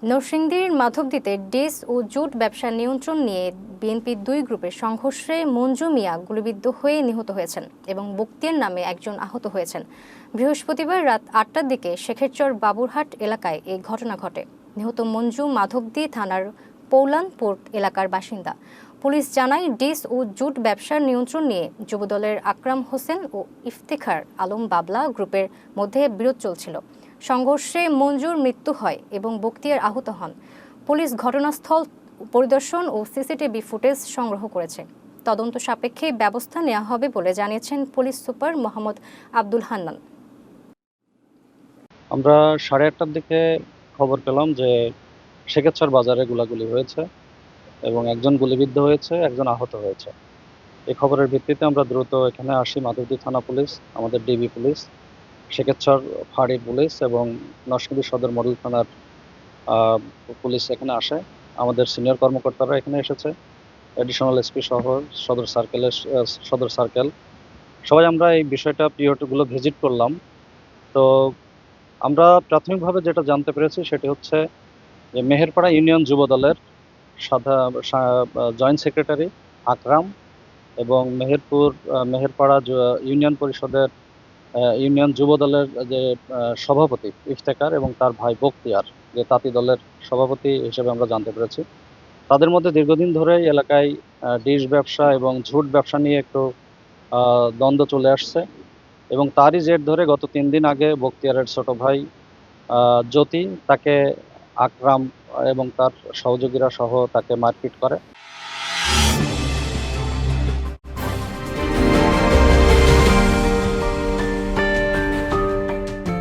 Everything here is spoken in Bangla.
নরসিংদীর মাধবদীতে ডিস ও জুট ব্যবসা নিয়ন্ত্রণ নিয়ে বিএনপির দুই গ্রুপের সংঘর্ষে মঞ্জু মিয়া গুলিবিদ্ধ হয়ে নিহত হয়েছেন এবং বক্তিয়ার নামে একজন আহত হয়েছেন। বৃহস্পতিবার রাত ৮টার দিকে শেখেরচর বাবুরহাট এলাকায় এই ঘটনা ঘটে। নিহত মঞ্জু মাধবদী থানার পৌলানপুর এলাকার বাসিন্দা। পুলিশ জানায়, ডিস ও জুট ব্যবসার নিয়ন্ত্রণ নিয়ে যুবদলের আকরাম হোসেন ও ইফতেখার আলম বাবলা গ্রুপের মধ্যে বিরোধ চলছিল। সংঘর্ষে মঞ্জুর মৃত্যু হয় এবং বক্তিয়ার আহত হন। পুলিশ ঘটনাস্থল পরিদর্শন ও সিসিটিভি ফুটেজ সংগ্রহ করেছে। তদন্ত সাপেক্ষে ব্যবস্থা নেওয়া হবে বলে জানিয়েছেন পুলিশ সুপার মোহাম্মদ আব্দুল হান্নান। আমরা 8:30টার দিকে খবর পেলাম যে শেখেরচর বাজারে গোলাগুলি হয়েছে এবং একজন গুলিবিদ্ধ হয়েছে, একজন আহত হয়েছে। এই খবরের ভিত্তিতে আমরা দ্রুত এখানে আসি। মাধবদী থানা পুলিশ, আমাদের ডিবি পুলিশ, শেখেরচর ফাঁড়ি পুলিশ এবং নরসিংদী সদর মডেল থানার পুলিশ এখানে আসে। আমাদের সিনিয়র কর্মকর্তারা এখানে এসেছে, অ্যাডিশনাল এসপি সহ সদর সার্কেল সবাই আমরা এই বিষয়টা পিরিয়ডগুলো ভিজিট করলাম। তো আমরা প্রাথমিকভাবে যেটা জানতে পেরেছি সেটি হচ্ছে যে মেহেরপাড়া ইউনিয়ন যুব দলের জয়েন্ট সেক্রেটারি আকরাম এবং মেহেরপাড়া ইউনিয়ন পরিষদের ইউনিয়ন যুব দলের যে সভাপতি ইফতেখার এবং তার ভাই বক্তিয়ার, যে তাঁতি দলের সভাপতি হিসেবে আমরা জানতে পেরেছি, তাদের মধ্যে দীর্ঘদিন ধরে এলাকায় ডিশ ব্যবসা এবং ঝুট ব্যবসা নিয়ে একটু দ্বন্দ্ব চলে আসছে এবং তারই জের ধরে গত 3 দিন আগে বক্তিয়ারের ছোট ভাই জ্যোতি তাকে আকরাম এবং তার সহযোগীরা সহ তাকে মারপিট করে।